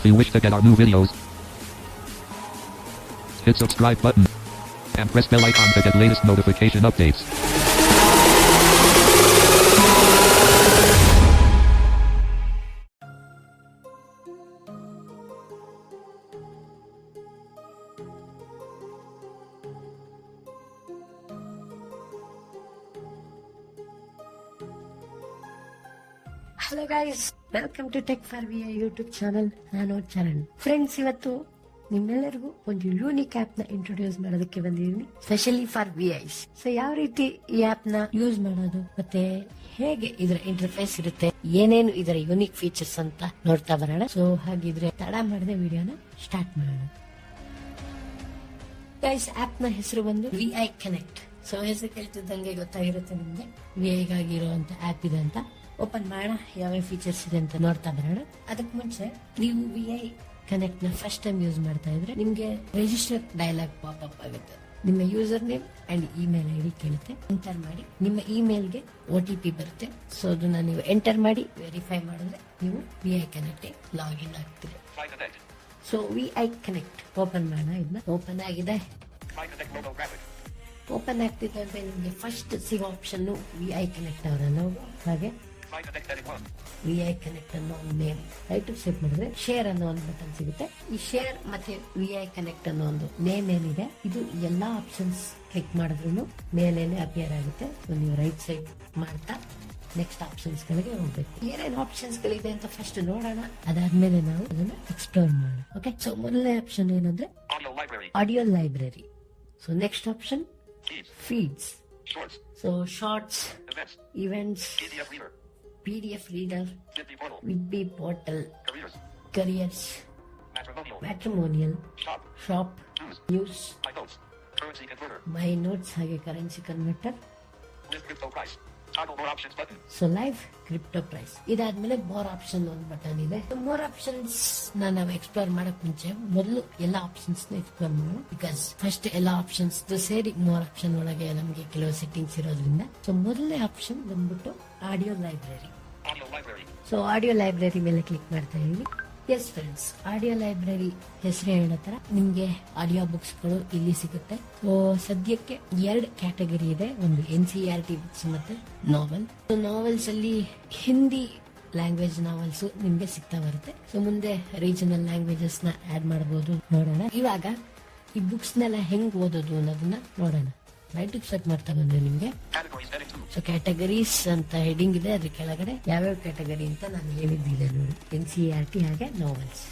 If you wish to get our new videos, hit subscribe button and press bell icon to get latest notification updates. Hello guys, welcome to tech for VI YouTube channel. ನಾನು Charan. Friends, ಇವತ್ತು ನಿಮ್ಮೆಲ್ಲರಿಗೂ ಒಂದು unique app ನ introduce ಮಾಡೋದಕ್ಕೆ ಬಂದಿದ್ದೀನಿ, specially for ವಿಐಸ್. So ಯಾವ ರೀತಿ ಈ ಆಪ್ ನ ಯೂಸ್ ಮಾಡೋದು ಮತ್ತೆ ಹೇಗೆ ಇದರ ಇಂಟರ್ಫೇಸ್ ಇರುತ್ತೆ, ಏನೇನು ಇದರ ಯೂನಿಕ್ ಫೀಚರ್ಸ್ ಅಂತ ನೋಡ್ತಾ ಬರೋಣ. ಸೊ ಹಾಗಿದ್ರೆ ತಡ ಮಾಡದೆ ವಿಡಿಯೋನ ಸ್ಟಾರ್ಟ್ ಮಾಡೋಣ. ಗೈಸ್, ಆಪ್ ನ ಹೆಸರು ಬಂದು ವಿಐ ಕನೆಕ್ಟ್. ಸೊ ಹೆಸರು ಕೇಳ್ತಿದ್ದಂಗೆ ಗೊತ್ತಾಗಿರುತ್ತೆ ನಿಮ್ಗೆ ವಿಐ ಗಾಗಿ ಇರುವಂತ ಆಪ್ ಇದೆ ಅಂತ. ಓಪನ್ ಮಾಡೋಣ, ಯಾವ ಫೀಚರ್ಸ್ ಇದೆ ಅಂತ ನೋಡ್ತಾ ಬರೋಣ. ಅದಕ್ಕೆ ಮುಂಚೆ ನೀವು ವಿಐ ಕನೆಕ್ಟ್ ನ ಫಸ್ಟ್ ಟೈಮ್ ಯೂಸ್ ಮಾಡ್ತಾ ಇದ್ರೆ ನಿಮ್ಗೆ ರಿಜಿಸ್ಟರ್ ಡೈಲಾಗ್ ಪಾಪ್ ಅಪ್ ಆಗುತ್ತೆ. ನಿಮ್ಮ user name and email ID ಕೇಳುತ್ತೆ. ಎಂಟರ್ ಮಾಡಿ, ನಿಮ್ಮ ಇಮೇಲ್ಗೆ OTP ಬರುತ್ತೆ. ಸೊ ಅದನ್ನ ನೀವು ಎಂಟರ್ ಮಾಡಿ ವೆರಿಫೈ ಮಾಡಿದ್ರೆ ನೀವು ವಿಐ ಕನೆಕ್ಟ್ ಲಾಗಿನ್ ಆಗ್ತೀರಿ. ಸೊ ವಿಐ ಕನೆಕ್ಟ್ ಓಪನ್ ಮಾಡೋಣ. ಇದನ್ನ ಓಪನ್ ಆಗಿದೆ. ಓಪನ್ ಆಗ್ತಿದೆ ಅಂದ್ರೆ ನಿಮ್ಗೆ ಫಸ್ಟ್ ಸಿಗೋ ಆಪ್ಷನ್ ವಿಐ ಕನೆಕ್ಟ್ ಅವರನ್ನು, ಹಾಗೆ ವಿಐ ಕನೆಕ್ಟ್ ಅನ್ನೋ ಒಂದು ನೇಮ್ ರೈಟ್ ಸೆಟ್ ಮಾಡಿದ್ರೆ ಶೇರ್ ಅನ್ನೋ ಒಂದು ಬಟನ್ ಸಿಗುತ್ತೆ. ಈ ಶೇರ್ ಮತ್ತೆ ವಿಐ ಕನೆಕ್ಟ್ ಅನ್ನೋ ಒಂದು ನೇಮ್ ಏನಿದೆ, ಇದು ಎಲ್ಲಾ ಆಪ್ಷನ್ಸ್ ಕ್ಲಿಕ್ ಮಾಡಿದ್ರು ಮೇಲೇನೆ ಅಪಿಯರ್ ಆಗುತ್ತೆ. ನೀವು ರೈಟ್ ಸೈಡ್ ಮಾಡ್ತಾ ನೆಕ್ಸ್ಟ್ ಆಪ್ಷನ್ಸ್ ಗಳಿಗೆ ಹೋಗ್ಬೇಕು. ಏನೇನು ಆಪ್ಷನ್ಸ್ ಗಳಿದೆ ಅಂತ ಫಸ್ಟ್ ನೋಡೋಣ, ಅದಾದ್ಮೇಲೆ ನಾವು ಅದನ್ನ ಎಕ್ಸ್ಪ್ಲೋರ್ ಮಾಡೋಣ. ಓಕೆ, ಸೊ ಮೊದಲನೇ ಆಪ್ಷನ್ ಏನಂದ್ರೆ audio library. So next option feeds. So shorts, events, PDF reader, Vidbee portal, careers, matrimonial, shop, news, my notes ಹಾಗೆ currency converter, so live crypto price. ಇದಾದ್ಮೇಲೆ ಮೋರ್ ಆಪ್ಷನ್ ಒಂದು button ಇದೆ. More options ನಾವು explore ಮಾಡಕ್ ಮುಂಚೆ ಮೊದಲು ಎಲ್ಲಾ options explore ಮಾಡೋಣ. ಬಿಕಾಸ್ ಫಸ್ಟ್ ಎಲ್ಲಾ ಆಪ್ಷನ್ಸ್ ಸೇರಿ ಮೋರ್ ಆಪ್ಷನ್ ಒಳಗೆ ನಮಗೆ ಕೆಲವು ಸೆಟ್ಟಿಂಗ್ಸ್ ಇರೋದ್ರಿಂದ. ಸೊ ಮೊದಲನೇ ಆಪ್ಷನ್ ಬಂದ್ಬಿಟ್ಟು audio library. So audio library ಮೇಲೆ ಕ್ಲಿಕ್ ಮಾಡ್ತಾ ಇದೀವಿ. ಎಸ್ ಫ್ರೆಂಡ್ಸ್, ಆಡಿಯೋ ಲೈಬ್ರರಿ ಹೆಸರು ಹೇಳೋ ತರ ನಿಮ್ಗೆ ಆಡಿಯೋ ಬುಕ್ಸ್ ಗಳು ಇಲ್ಲಿ ಸಿಗುತ್ತೆ. ಸೊ ಸದ್ಯಕ್ಕೆ 2 ಕ್ಯಾಟಗರಿ ಇದೆ, ಒಂದು NCERT ಬುಕ್ಸ್ ಮತ್ತೆ ನಾವೆಲ್. ನಾವೆಲ್ಸ್ ಅಲ್ಲಿ ಹಿಂದಿ ಲ್ಯಾಂಗ್ವೇಜ್ ನಾವೆಲ್ಸ್ ನಿಮ್ಗೆ ಸಿಗ್ತಾ ಬರುತ್ತೆ. ಸೊ ಮುಂದೆ ರೀಜನಲ್ ಲ್ಯಾಂಗ್ವೇಜಸ್ ನ ಆಡ್ ಮಾಡಬಹುದು. ನೋಡೋಣ ಇವಾಗ ಈ ಬುಕ್ಸ್ ನೆಲ್ಲ ಹೆಂಗ್ ಓದೋದು ಅನ್ನೋದನ್ನ ನೋಡೋಣ. ರೈಟ್ ಸೆಟ್ ಮಾಡ್ತಾ ಬಂದ್ರೆ ನಿಮ್ಗೆ ಸೊ ಕ್ಯಾಟಗರೀಸ್ ಅಂತ ಹೆಡಿಂಗ್ ಇದೆ. ಅದ್ರ ಕೆಳಗಡೆ ಯಾವ್ಯಾವ ಕ್ಯಾಟಗರಿ ಅಂತ ನಾನು ಹೇಳಿದ್ದಿದೆ ನೋಡಿ, NCERT ಹಾಗೆ ನಾವೆಲ್ಸ್.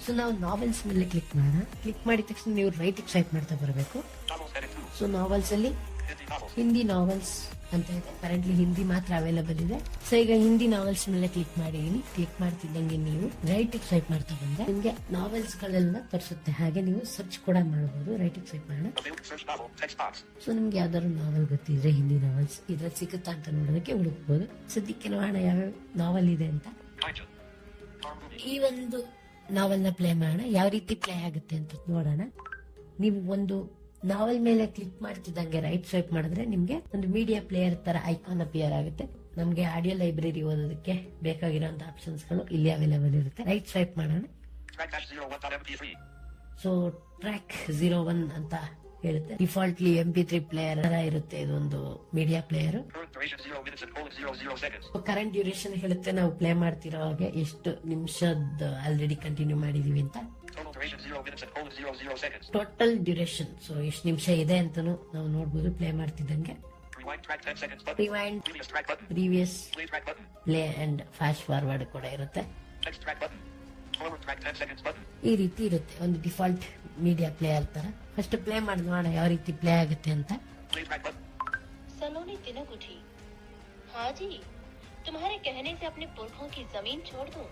ಸೊ ನಾವು ನಾವೆಲ್ಸ್ ಮೇಲೆ ಕ್ಲಿಕ್ ಮಾಡೋಣ. ಕ್ಲಿಕ್ ಮಾಡಿದ ತಕ್ಷಣ ನೀವು ರೈಟ್ ಸ್ವೈಪ್ ಮಾಡ್ತಾ ಬರಬೇಕು. ಸೊ ನಾವೆಲ್ಸ್ ಅಲ್ಲಿ ಹಿಂದಿ ನಾವೆಲ್ಸ್ ಅಂತ ಇದೆ. ಕರೆಂಟ್ಲಿ ಹಿಂದಿ ಮಾತ್ರ ಅವೈಲೇಬಲ್ ಇದೆ. ಸೊ ಈಗ ಹಿಂದಿ ನಾವೆಲ್ಸ್ ಮೇಲೆ ಕ್ಲಿಕ್ ಮಾಡಿದೀನಿ. ಕ್ಲಿಕ್ ಮಾಡ್ತಿದ್ದಂಗೆ ನೀವು ರೈಟ್ ಸ್ವೈಪ್ ಮಾಡ್ತಾ ಬಂದ್ರೆ ನಿಮ್ಗೆ ನಾವೆಲ್ಸ್ ಗಳೆಲ್ಲ ತೋರಿಸುತ್ತೆ. ಹಾಗೆ ನೀವು ಸರ್ಚ್ ಕೂಡ ಮಾಡಬಹುದು. ರೈಟ್ ಸ್ವೈಪ್ ಮಾಡೋಣ. ಸೊ ನಿಮ್ಗೆ ಯಾವ್ದಾದ್ರು ನಾವೆಲ್ ಗೊತ್ತಿದ್ರೆ ಹಿಂದಿ ನಾವೆಲ್ಸ್ ಇದ್ರಲ್ಲಿ ಸಿಗುತ್ತಾ ಅಂತ ನೋಡೋದಕ್ಕೆ ಹುಡುಕ್ಬಹುದು. ಸದ್ಯಕ್ಕೆ ನೋಡೋಣ ಯಾವ್ಯಾವ ನಾವೆಲ್ ಇದೆ ಅಂತ. ಈ ಒಂದು ನಾವೆಲ್ ನ ಪ್ಲೇ ಮಾಡೋಣ. ಯಾವ ರೀತಿ ಪ್ಲೇ ಆಗುತ್ತೆ ಅಂತ ನೋಡೋಣ. ನೀವು ಒಂದು ನಾವೆಲ್ ಮೇಲೆ ಕ್ಲಿಕ್ ಮಾಡ್ತಿದ್ದಂಗೆ ರೈಟ್ ಸ್ವೈಪ್ ಮಾಡಿದ್ರೆ ನಿಮ್ಗೆ ಒಂದು ಮೀಡಿಯಾ ಪ್ಲೇಯರ್ ತರ ಐಕಾನ್ ಅಪಿಯರ್ ಆಗುತ್ತೆ. ನಮ್ಗೆ ಆಡಿಯೋ ಲೈಬ್ರರಿ ಓದೋದಕ್ಕೆ ಬೇಕಾಗಿರೋಂತ ಆಪ್ಷನ್ಸ್ ಗಳು ಇಲ್ಲಿ ಅವೈಲೇಬಲ್ ಇರುತ್ತೆ. ರೈಟ್ ಸ್ವೈಪ್ ಮಾಡೋಣ. ಸೊ ಟ್ರ್ಯಾಕ್ 01 ಅಂತ ಹೇಳುತ್ತೆ. ಡಿಫಾಲ್ಟ್ಲಿ MP3 ಪ್ಲೇಯರ್ ಇರುತ್ತೆ. ಇದೊಂದು ಮೀಡಿಯಾ ಪ್ಲೇಯರ್. ಕರೆಂಟ್ ಡ್ಯೂರೇಷನ್ ಹೇಳುತ್ತೆ ನಾವು ಪ್ಲೇ ಮಾಡ್ತಿರೋ ಹಾಗೆ ಎಷ್ಟು ನಿಮಿಷದ ಆಲ್ರೆಡಿ ಕಂಟಿನ್ಯೂ ಮಾಡಿದೀವಿ ಅಂತ. ಟೋಟಲ್ ಡ್ಯೂರೇಷನ್, ಸೊ ಎಷ್ಟು ನಿಮಿಷ ಇದೆ ಅಂತಾನು ನಾವು ನೋಡಬಹುದು ಪ್ಲೇ ಮಾಡ್ತಿದ್ದಂಗೆ. Rewind, previous, play and fast forward ಕೂಡ ಇರುತ್ತೆ. ಈ ರೀತಿ ಇರುತ್ತೆ ಒಂದು ಡಿಫಾಲ್ಟ್ ಮೀಡಿಯಾ ಪ್ಲೇಯರ್ ತರ. ಫಸ್ಟ್ ಪ್ಲೇ ಮಾಡಿ ನೋಡೋಣ ಯಾವ ರೀತಿ ಪ್ಲೇ ಆಗುತ್ತೆ ಅಂತ. सलोनी तिनक उठी। हाँ जी, तुम्हारे कहने से अपने पुरखों की जमीन छोड़ दूं?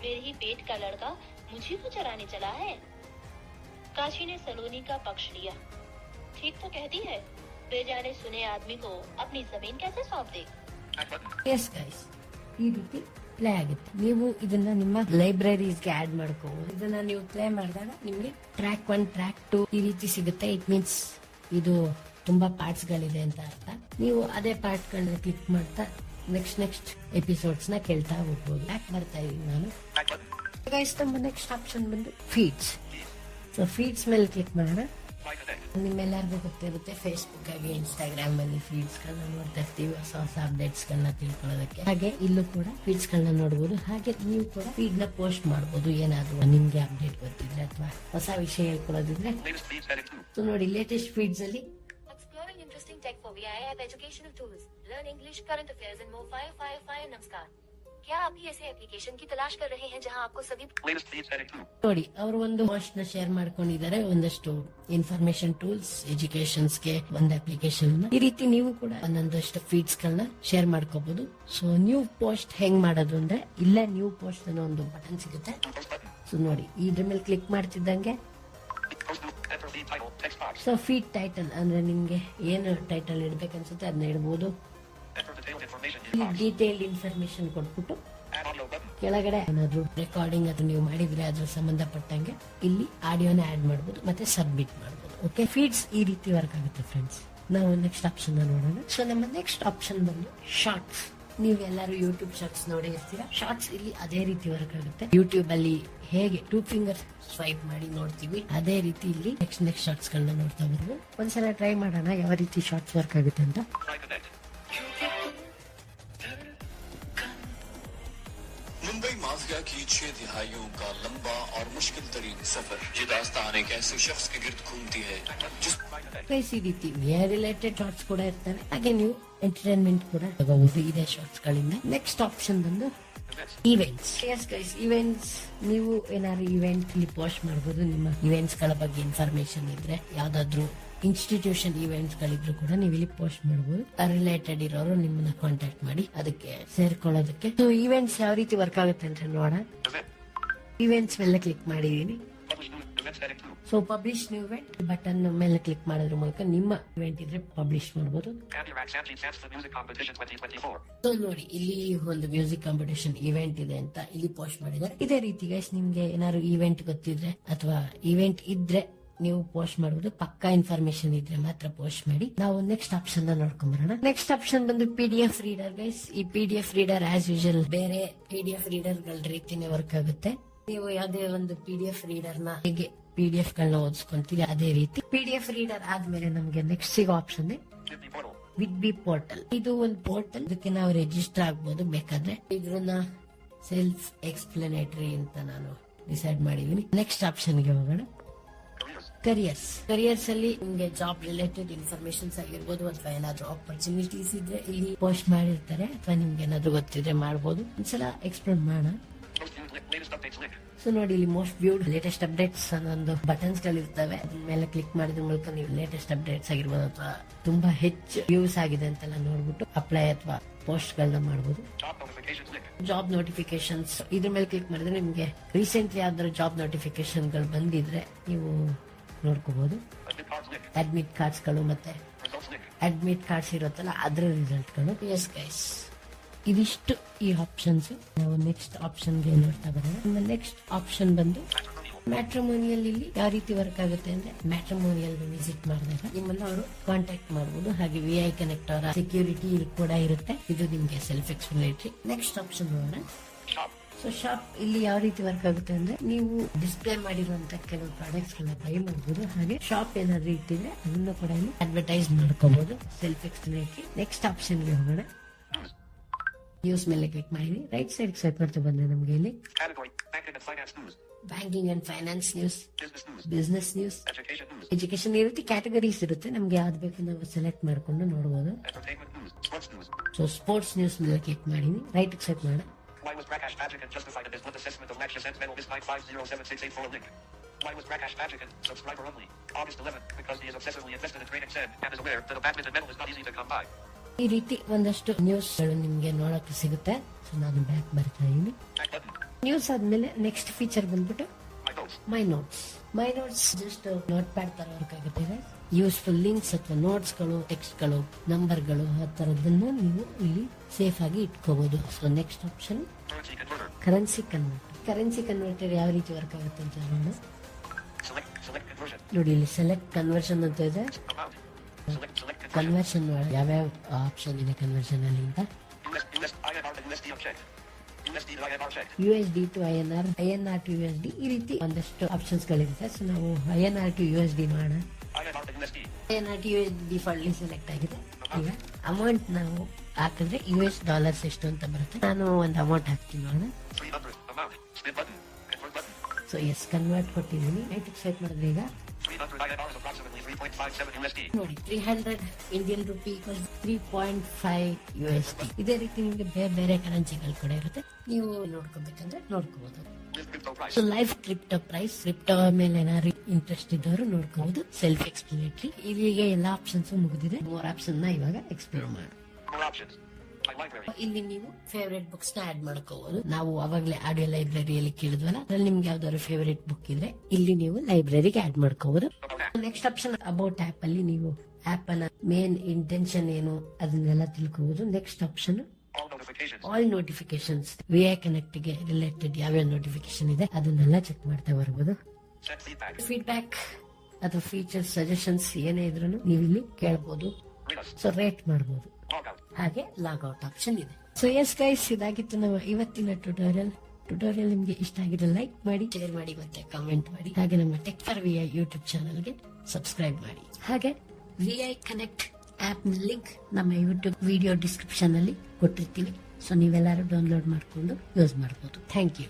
मेरे ही पेट का लड़का मुझे को चराने चला है। काशी ने सलोनी का पक्ष लिया। ठीक तो कहती है, बेजाने सुने आदमी को अपनी जमीन कैसे सौंप दे? ಎಸ್ ಗೈಸ್, ಈ ರೀತಿ ಪ್ಲೇ ಆಗುತ್ತೆ. ನೀವು ಇದನ್ನ ನಿಮ್ಮ ಲೈಬ್ರರೀಸ್ಗೆ ಆಡ್ ಮಾಡ್ಕೋಬಹುದು. ಇದನ್ನ ನೀವು ಪ್ಲೇ ಮಾಡಿದಾಗ ನಿಮ್ಗೆ ಟ್ರ್ಯಾಕ್ 1, ಟ್ರ್ಯಾಕ್ 2 ಈ ರೀತಿ ಸಿಗುತ್ತೆ. ಇಟ್ ಮೀನ್ಸ್ ಇದು ತುಂಬಾ ಪಾರ್ಟ್ಸ್ ಗಳಿದೆ ಅಂತ ಅರ್ಥ. ನೀವು ಅದೇ ಪಾರ್ಟ್ ಗಳನ್ನ ಕ್ಲಿಕ್ ಮಾಡ್ತಾ ನೆಕ್ಸ್ಟ್ ಎಪಿಸೋಡ್ಸ್ ನ ಕೇಳ್ತಾ ಹೋಗ್ಬೋದು. ಯಾಕೆ ಬರ್ತಾ ಇದೀನಿ ನಾನು Back button. ಗೈಸ್. ನಮ್ಮ ನೆಕ್ಸ್ಟ್ ಆಪ್ಷನ್ ಬಂದು ಫೀಡ್ಸ್. ಸೊ ಫೀಡ್ಸ್ ಮೇಲೆ ಕ್ಲಿಕ್ ಮಾಡೋಣ. My connect. ನಿಮ್ಮೆಲ್ಲರಿಗೂ ಗೊತ್ತಿರುತ್ತೆ, ಫೇಸ್ಬುಕ್ ಆಗಿ ಇನ್ಸ್ಟಾಗ್ರಾಮ್ ಅಲ್ಲಿ ಫೀಡ್ಸ್ ಗಳನ್ನ ನೋಡ್ತಾ ಇರ್ತೀವಿ, ಹೊಸ ಹೊಸ ಅಪ್ಡೇಟ್ಸ್ ಗಳನ್ನ ತಿಳ್ಕೊಳ್ಳೋದಕ್ಕೆ. ಹಾಗೆ ಇಲ್ಲೂ ಕೂಡ ಫೀಡ್ಸ್ ಗಳನ್ನ ನೋಡಬಹುದು. ಹಾಗೆ ನೀವು ಕೂಡ ಫೀಡ್ ನ ಪೋಸ್ಟ್ ಮಾಡಬಹುದು, ಏನಾದ್ರು ನಿಮ್ಗೆ ಅಪ್ಡೇಟ್ ಗೊತ್ತಿದ್ರೆ ಅಥವಾ ಹೊಸ ವಿಷಯ ಹೇಳ್ಕೊಳ್ಳೋದಿದ್ರೆ. Latest feeds heading 2. ಸೊ ನೋಡಿ, ಲೇಟೆಸ್ಟ್ ಫೀಡ್ಸ್ ಅಲ್ಲಿ Exploring interesting tech for VIF educational tools. Learn English, current affairs and more. Fire. नमस्कार. क्या आप भी ऐसे एप्लीकेशन की तलाश कर रहे हैं जहां आपको सभी Latest feeds heading 2. ನೋಡಿ, ಅವರು ಒಂದು ಪೋಸ್ಟ್ ನ ಶೇರ್ ಮಾಡ್ಕೊಂಡಿದ್ದಾರೆ, ಒಂದಷ್ಟು ಇನ್ಫಾರ್ಮೇಶನ್ ಟೂಲ್ಸ್ ಎಜುಕೇಶನ್ಸ್ ಗೆ ಒಂದು ಅಪ್ಲಿಕೇಶನ್. ಈ ರೀತಿ ನೀವು ಕೂಡ ಒಂದೊಂದಷ್ಟು ಫೀಡ್ಸ್ ಗಳನ್ನ ಶೇರ್ ಮಾಡ್ಕೋಬಹುದು. ಸೊ ನ್ಯೂ ಪೋಸ್ಟ್ ಹೆಂಗ್ ಮಾಡೋದು ಅಂದ್ರೆ, ಇಲ್ಲ ನ್ಯೂ ಪೋಸ್ಟ್ ಅನ್ನೋ ಒಂದು ಬಟನ್ ಸಿಗುತ್ತೆ. Post button. ಸೊ ನೋಡಿ, ಇದ್ರ ಮೇಲೆ ಕ್ಲಿಕ್ ಮಾಡ್ತಿದ್ದಂಗೆ Post new. Enter feed title. Text box. So feed title ಅಂದ್ರೆ ನಿಮ್ಗೆ ಏನು ಟೈಟಲ್ ಇಡ್ಬೇಕನ್ಸುತ್ತೆ ಅದನ್ನ ಇಡಬಹುದು. Enter detailed information in ಇಲ್ಲಿ box. ಡೀಟೇಲ್ಡ್ ಇನ್ಫಾರ್ಮೇಶನ್ ಕೊಟ್ಬಿಟ್ಟು Add audio button. ಕೆಳಗಡೆ ಏನಾದ್ರು ರೆಕಾರ್ಡಿಂಗ್ ಅದು ನೀವು ಮಾಡಿದ್ರೆ ಅದ್ರ ಸಂಬಂಧಪಟ್ಟಂಗೆ ಇಲ್ಲಿ ಆಡಿಯೋನ ಆಡ್ ಮಾಡಬಹುದು, ಮತ್ತೆ ಸಬ್ಮಿಟ್ ಮಾಡಬಹುದು. ಓಕೆ, ಫೀಡ್ಸ್ ಈ ರೀತಿ ವರ್ಕ್ ಆಗುತ್ತೆ ಫ್ರೆಂಡ್ಸ್. ನಾವು ನೆಕ್ಸ್ಟ್ ಆಪ್ಷನ್ ನೋಡೋಣ. ಸೊ ನಮ್ಮ ನೆಕ್ಸ್ಟ್ ಆಪ್ಷನ್ ಬಂದು ಶಾರ್ಟ್ಸ್. ನೀವು ಎಲ್ಲರೂ ಯೂಟ್ಯೂಬ್ ಶಾರ್ಟ್ಸ್ ನೋಡಿ ಇರ್ತೀರಾ. ಶಾರ್ಟ್ಸ್ ಇಲ್ಲಿ ಅದೇ ರೀತಿ ವರ್ಕ್ ಆಗುತ್ತೆ. ಯೂಟ್ಯೂಬ್ ಅಲ್ಲಿ ಹೇಗೆ 2 ಫಿಂಗರ್ ಸ್ವೈಪ್ ಮಾಡಿ ನೋಡ್ತೀವಿ, ಅದೇ ರೀತಿ ಇಲ್ಲಿ ನೆಕ್ಸ್ಟ್ ಶಾರ್ಟ್ಸ್ ಗಳನ್ನ ನೋಡ್ತಾ ಬರ್ಬೋದು. ಒಂದ್ಸಲ ಟ್ರೈ ಮಾಡೋಣ ಯಾವ ರೀತಿ ಶಾರ್ಟ್ಸ್ ವರ್ಕ್ ಆಗುತ್ತೆ ಅಂತ. My connect. मुंबई माफिया की 6 दिहाइयों का लंबा और मुश्किल तरीन सफर। ये दास्तान एक ऐसे शख्स के गिर्द घूमती है जिस My connect. ಗೈಸ್, ಈ ರೀತಿ ರಿಲೇಟೆಡ್ ಶಾರ್ಟ್ಸ್ ಕೂಡ ಇರ್ತವೆ. ಹಾಗೆ ನೀವು ಎಂಟರ್ಟೈನ್ಮೆಂಟ್ ಕೂಡ ತಗೋಬಹುದು ಇದೇ ಶಾರ್ಟ್ಸ್ ಗಳಿಂದ. ನೆಕ್ಸ್ಟ್ ಆಪ್ಷನ್ ಬಂದು Events. Events. Yes guys, events. ನೀವು ಏನಾದ್ರು ಇವೆಂಟ್ ಇಲ್ಲಿ ಪೋಸ್ಟ್ ಮಾಡಬಹುದು. ನಿಮ್ಮ ಇವೆಂಟ್ಸ್ ಗಳ ಬಗ್ಗೆ ಇನ್ಫಾರ್ಮೇಶನ್ ಇದ್ರೆ, ಯಾವ್ದಾದ್ರು ಇನ್ಸ್ಟಿಟ್ಯೂಷನ್ ಇವೆಂಟ್ಸ್ ಗಳಿದ್ರು ಕೂಡ ನೀವು ಇಲ್ಲಿ ಪೋಸ್ಟ್ ಮಾಡಬಹುದು. ರಿಲೇಟೆಡ್ ಇರೋರು ನಿಮ್ಮನ್ನ ಕಾಂಟ್ಯಾಕ್ಟ್ ಮಾಡಿ ಅದಕ್ಕೆ ಸೇರ್ಕೊಳ್ಳೋದಕ್ಕೆ. ಸೊ ಇವೆಂಟ್ಸ್ ಯಾವ ರೀತಿ ವರ್ಕ್ ಆಗುತ್ತೆ ಅಂತ ನೋಡೋಣ. Event. ಇವೆಂಟ್ಸ್ ಮೇಲೆ ಕ್ಲಿಕ್ ಮಾಡಿದೀನಿ. Publish new. Events heading 2. So publish new event button ಮೇಲೆ ಕ್ಲಿಕ್ ಮಾಡೋದ್ರ ಮೂಲಕ ನಿಮ್ಮ ಇವೆಂಟ್ ಇದ್ರೆ ಪಬ್ಲಿಷ್ ಮಾಡಬಹುದು. Andy Sanji Chance the Music Competition 2024. So ನೋಡಿ, ಇಲ್ಲಿ ಒಂದು ಮ್ಯೂಸಿಕ್ ಕಾಂಪಿಟೇಷನ್ ಇವೆಂಟ್ ಇದೆ ಅಂತ ಇಲ್ಲಿ ಪೋಸ್ಟ್ ಮಾಡಿದ್ದಾರೆ. ಇದೇ ರೀತಿ ಗೈಸ್, ನಿಮ್ಗೆ ಏನಾದ್ರು ಇವೆಂಟ್ ಗೊತ್ತಿದ್ರೆ ಅಥವಾ ಇವೆಂಟ್ ಇದ್ರೆ ನೀವು ಪೋಸ್ಟ್ ಮಾಡಬಹುದು. ಪಕ್ಕಾ ಇನ್ಫಾರ್ಮೇಶನ್ ಇದ್ರೆ ಮಾತ್ರ ಪೋಸ್ಟ್ ಮಾಡಿ. ನಾವು ನೆಕ್ಸ್ಟ್ ಆಪ್ಷನ್ ನೋಡ್ಕೊಂಡ್ ಬರೋಣ. ನೆಕ್ಸ್ಟ್ ಆಪ್ಷನ್ ಬಂದು PDF ರೀಡರ್ ಗೈಸ್. ಈ PDF ರೀಡರ್ ಆಸ್ ಯೂಶಲ್ ಬೇರೆ PDF ರೀಡರ್ ಗಳ ರೀತಿನೇ ವರ್ಕ್ ಆಗುತ್ತೆ. ನೀವು ಯಾವುದೇ ಒಂದು PDF ರೀಡರ್ ನ ಹೇಗೆ PDF ಗಳನ್ನ ಓದಿಸ್ಕೊಂತೀರಿ ಅದೇ ರೀತಿ PDF ರೀಡರ್ ಆದ್ಮೇಲೆ ನಮ್ಗೆ ನೆಕ್ಸ್ಟ್ ಸಿಗೋ option Disney Portal. With B portal. ಇದು ಒಂದು ಪೋರ್ಟಲ್, ಇದಕ್ಕೆ ನಾವು ರಿಜಿಸ್ಟರ್ ಆಗ್ಬೋದು ಬೇಕಾದ್ರೆ. ಇದ್ರನ್ನ ಸೆಲ್ಫ್ ಎಕ್ಸ್ಪ್ಲನೇಟರಿ ಅಂತ ನಾನು ಡಿಸೈಡ್ ಮಾಡಿದೀನಿ. ನೆಕ್ಸ್ಟ್ ಆಪ್ಷನ್ ಗೆ ಹೋಗೋಣ. Careers. ಕರಿಯರ್ಸ್ ಅಲ್ಲಿ ನಿಮ್ಗೆ ಜಾಬ್ ರಿಲೇಟೆಡ್ ಇನ್ಫಾರ್ಮೇಶನ್ಸ್ ಆಗಿರ್ಬೋದು, ಅಥವಾ ಏನಾದ್ರು ಆಪರ್ಚುನಿಟೀಸ್ ಇದ್ರೆ ಇಲ್ಲಿ ಪೋಸ್ಟ್ ಮಾಡಿರ್ತಾರೆ, ಅಥವಾ ನಿಮ್ಗೆ ಏನಾದ್ರು ಗೊತ್ತಿದ್ರೆ ಮಾಡ್ಬೋದು. ಒಂದ್ಸಲ ಎಕ್ಸ್ಪ್ಲೋರ್ ಮಾಡೋಣ. Most viewed link. Latest updates link. So ನೋಡಿ, ಇಲ್ಲಿ ಮೋಸ್ಟ್ ವ್ಯೂಡ್ ಲೇಟೆಸ್ಟ್ ಅಪ್ಡೇಟ್ಸ್ ಅನ್ನೊಂದು ಬಟನ್ಸ್ ಗಳಿರ್ತವೆ. ಅದ್ರ ಮೇಲೆ ಕ್ಲಿಕ್ ಮಾಡಿದ ಮೂಲಕ ನೀವು ಲೇಟೆಸ್ಟ್ ಅಪ್ಡೇಟ್ಸ್ ಆಗಿರ್ಬೋದು ಅಥವಾ ತುಂಬಾ ಹೆಚ್ಚು ವ್ಯೂಸ್ ಆಗಿದೆ ಅಂತೆಲ್ಲ ನೋಡ್ಬಿಟ್ಟು ಅಪ್ಲೈ ಅಥವಾ ಪೋಸ್ಟ್ ಗಳನ್ನ ಮಾಡಬಹುದು. Job notifications link. Job notifications ಇದ್ರ ಮೇಲೆ ಕ್ಲಿಕ್ ಮಾಡಿದ್ರೆ ನಿಮ್ಗೆ ರೀಸೆಂಟ್ಲಿ ಯಾವ್ದಾದ್ರು ಜಾಬ್ ನೋಟಿಫಿಕೇಶನ್ ಗಳು ಬಂದಿದ್ರೆ ನೀವು ನೋಡ್ಕೋಬಹುದು. Admit cards link. Admit cards ಗಳು ಮತ್ತೆ Results link. ಅಡ್ಮಿಟ್ ಕಾರ್ಡ್ಸ್ ಇರುತ್ತಲ್ಲ ಅದ್ರ ರಿಸಲ್ಟ್ ಗಳು. ಎಸ್ ಗೈಸ್, ಇದಿಷ್ಟು ಈ ಆಪ್ಷನ್ಸ್. ನಾವು ನೆಕ್ಸ್ಟ್ ಆಪ್ಷನ್ ಗೆ ನೋಡ್ತಾ ಬರೋಣ. ನೆಕ್ಸ್ಟ್ ಆಪ್ಷನ್ ಬಂದು Matrimonial. ಮ್ಯಾಟ್ರಿಮೋನಿಯಲ್. ಇಲ್ಲಿ ಯಾವ ರೀತಿ ವರ್ಕ್ ಆಗುತ್ತೆ ಅಂದ್ರೆ, ಮ್ಯಾಟ್ರಿಮೋನಿಯಲ್ ವಿಸಿಟ್ ಮಾಡಿದಾಗ ನಿಮ್ಮನ್ನ ಅವರು ಕಾಂಟ್ಯಾಕ್ಟ್ ಮಾಡಬಹುದು. ಹಾಗೆ VI ಕನೆಕ್ಟ್ ಅವರ ಸೆಕ್ಯೂರಿಟಿ ಕೂಡ ಇರುತ್ತೆ. ಇದು ನಿಮ್ಗೆ ಸೆಲ್ಫ್ ಎಕ್ಸ್ಪ್ಲನೇಟರಿ. ನೆಕ್ಸ್ಟ್ ಆಪ್ಷನ್ ನೋಡೋಣ. Shop. ಸೊ ಶಾಪ್ ಇಲ್ಲಿ ಯಾವ ರೀತಿ ವರ್ಕ್ ಆಗುತ್ತೆ ಅಂದ್ರೆ, ನೀವು ಡಿಸ್ಪ್ಲೇ ಮಾಡಿರುವಂತ ಕೆಲವು ಪ್ರಾಡಕ್ಟ್ಸ್ ಗಳನ್ನ ಬೈ ಮಾಡಬಹುದು. ಹಾಗೆ ಶಾಪ್ ಏನಾದ್ರು ಇಟ್ಟಿದ್ರೆ ಅದನ್ನ ಕೂಡ ಇಲ್ಲಿ ಅಡ್ವರ್ಟೈಸ್ ಮಾಡ್ಕೋಬಹುದು. Self explanatory. ನೆಕ್ಸ್ಟ್ ಆಪ್ಷನ್ ಗೆ ಹೋಗೋಣ. News. ನ್ಯೂಸ್ ಮೇಲೆ ಕ್ಲಿಕ್ ಮಾಡಿ ರೈಟ್ ಸೈಡ್ ಸ್ವೈಪ್ ಮಾಡ್ತಾ ಬಂದ್ರೆ ನಮ್ಗೆ ಇಲ್ಲಿ Category. Banking and finance news. Banking and finance news, Business news. Business news, Education news. Education ಈ ರೀತಿ ಕ್ಯಾಟಗರೀಸ್ ಇರುತ್ತೆ. ನಮ್ಗೆ ಯಾವ್ದು ಬೇಕು ನಾವು ಸೆಲೆಕ್ಟ್ ಮಾಡ್ಕೊಂಡು ನೋಡಬಹುದು. Entertainment news. Sports news. So sports news ಮೇಲೆ ಕ್ಲಿಕ್ ಮಾಡಿನಿ. ರೈಟ್ ಸ್ವೈಪ್ ಮಾಡ. Why was Prakash Pajakan justified in his blood assessment of Lakshya Sen's mental mis 9507684 link? Why was Prakash Pajakan subscriber only? August 11th, because he is obsessively invested in training Sen and is aware that a badminton medal is not easy to come by. ಈ ರೀತಿ ಒಂದಷ್ಟು news ಗಳು ನಿಮ್ಗೆ ನೋಡಕ್ಕೆ ಸಿಗುತ್ತೆ. So ನಾನು back ಬರ್ತಾ ಇದೀನಿ. Back button. ನ್ಯೂಸ್ ಆದ್ಮೇಲೆ ನೆಕ್ಸ್ಟ್ ಫೀಚರ್ ಬಂದ್ಬಿಟ್ಟು My notes. My notes. My notes just note pad ತರ ವರ್ಕ್ ಆಗುತ್ತೆ. ಯೂಸ್ಫುಲ್ ಲಿಂಕ್ಸ್ ಅಥವಾ ನೋಟ್ಸ್ ಗಳು, ಟೆಕ್ಸ್ಟ್ ಗಳು, ನಂಬರ್ ಗಳು, ಆ ತರದನ್ನ ನೀವು ಇಲ್ಲಿ ಸೇಫ್ ಆಗಿ ಇಟ್ಕೋಬಹುದು. So next option Currency converter. Currency converter. Currency converter ಯಾವ ರೀತಿ ವರ್ಕ್ ಆಗುತ್ತೆ ಅಂತ ನೋಡೋಣ. Select conversion. ನೋಡಿ, ಇಲ್ಲಿ ಸೆಲೆಕ್ಟ್ ಕನ್ವರ್ಷನ್ ಅಂತ ಇದೆ. Amount. Select conversion. ಕನ್ವರ್ಷನ್ ಯಾವ್ಯಾವ ಆಪ್ಷನ್ ಇದೆ ಕನ್ವರ್ಷನ್ ಅಲ್ಲಿ ಅಂತ. INR to USD unchecked. USD to INR checked. USD to INR, INR to USD, ಈ ರೀತಿ ಒಂದಷ್ಟು ಆಪ್ಷನ್ಸ್ ಗಳಿರುತ್ತೆ. ಸೊ ನಾವು INR ಟು USD ಮಾಡೋಣ. INR to USD. INR to USD defaultly select ಆಗಿದೆ. ಈಗ ಅಮೌಂಟ್ ನಾವು ಹಾಕಿದ್ರೆ US ಡಾಲರ್ಸ್ ಎಷ್ಟು ಅಂತ ಬರುತ್ತೆ. ನಾನು ಒಂದು ಅಮೌಂಟ್ ಹಾಕ್ತೀನಿ ನೋಡೋಣ. 300 amount. Spin button. Convert button. So yes convert ಕೊಟ್ಟಿದ್ದೀನಿ. ರೈಟ್ ಸೆಟ್ ಮಾಡಿದ್ರೆ ಈಗ 300 INR is approximately 3.57 USD. ನೋಡಿ 300 ಇಂಡಿಯನ್ ರುಪಿ 3.5 USD. ಇದೇ ರೀತಿ ನಿಮಗೆ ಬೇರೆ ಬೇರೆ ಕರೆನ್ಸಿಗಳು ಕೂಡ ಇರುತ್ತೆ. ನೀವು ನೋಡ್ಕೋಬೇಕಂದ್ರೆ ನೋಡ್ಕೋಬಹುದು. With crypto price. So live crypto price, crypto ಮೇಲೆ ಏನಾದ್ರು ಇಂಟ್ರೆಸ್ಟ್ ಇದ್ದವರು ನೋಡ್ಕೋಬಹುದು. Self explanatory. ಇಲ್ಲಿಗೆ ಎಲ್ಲ ಆಪ್ಷನ್ಸ್ ಮುಗಿದಿದೆ. 3 ಆಪ್ಷನ್ ನ ಇವಾಗ ಎಕ್ಸ್ಪ್ಲೋರ್ ಮಾಡಿ. More options. My library. ಇಲ್ಲಿ ನೀವು ಫೇವರೇಟ್ ಬುಕ್ಸ್ ನ ಆಡ್ ಮಾಡ್ಕೋಬಹುದು. ನಾವು ಅವಾಗಲೇ ಆಡಿಯೋ ಲೈಬ್ರರಿಯಲ್ಲಿ ಕೇಳಿದ್ವಲ್ಲ, ಅದ್ರಲ್ಲಿ ನಿಮ್ಗೆ ಯಾವ್ದಾದ್ರು ಫೇವರೇಟ್ ಬುಕ್ ಇದ್ರೆ ಇಲ್ಲಿ ನೀವು ಲೈಬ್ರರಿಗೆ ಆಡ್ ಮಾಡ್ಕೋಬಹುದು. ನೆಕ್ಸ್ಟ್ ಆಪ್ಷನ್ ಅಬೌಟ್ ಆಪ್ ಅಲ್ಲಿ ನೀವು ಆಪ್ ಅನ್ನ ಮೇನ್ ಇಂಟೆನ್ಷನ್ ಏನು ಅದನ್ನೆಲ್ಲ ತಿಳ್ಕೋಬಹುದು. Next option All notifications. All notifications, VI connect ಗೆ ರಿಲೇಟೆಡ್ ಯಾವ್ಯಾವ ನೋಟಿಫಿಕೇಶನ್ ಇದೆ ಅದನ್ನೆಲ್ಲ ಚೆಕ್ ಮಾಡ್ತಾ ಬರ್ಬೋದು. Set feedback. ಫೀಡ್ಬ್ಯಾಕ್ ಅಥವಾ ಫೀಚರ್ಸ್ ಸಜೆಷನ್ಸ್ ಏನೇ ಇದ್ರು ನೀವು ಇಲ್ಲಿ ಕೇಳಬಹುದು. Read us. ಸೊ ರೇಟ್ ಮಾಡಬಹುದು. Log out. ಹಾಗೆ ಲಾಗ್ ಔಟ್ ಆಪ್ಷನ್ ಇದೆ. ಸೊ ಎಸ್ ಗೈಸ್, ಇದಾಗಿತ್ತು ನಮ್ಮ ಇವತ್ತಿನ ಟ್ಯುಟೋರಿಯಲ್ ನಿಮ್ಗೆ ಇಷ್ಟ ಆಗಿದ್ರೆ ಲೈಕ್ ಮಾಡಿ, ಶೇರ್ ಮಾಡಿ, ಮತ್ತೆ ಕಾಮೆಂಟ್ ಮಾಡಿ. ಹಾಗೆ ನಮ್ಮ ಟೆಕ್ ಫಾರ್ VI ಯೂಟ್ಯೂಬ್ ಚಾನಲ್ಗೆ ಸಬ್ಸ್ಕ್ರೈಬ್ ಮಾಡಿ. ಹಾಗೆ VI ಕನೆಕ್ಟ್ ಆಪ್ ನ ಲಿಂಕ್ ನಮ್ಮ ಯೂಟ್ಯೂಬ್ ವಿಡಿಯೋ ಡಿಸ್ಕ್ರಿಪ್ಷನ್ ಅಲ್ಲಿ ಕೊಟ್ಟಿರ್ತೀವಿ. ಸೊ ನೀವೆಲ್ಲರೂ ಡೌನ್ಲೋಡ್ ಮಾಡ್ಕೊಂಡು ಯೂಸ್ ಮಾಡಬಹುದು. Thank you.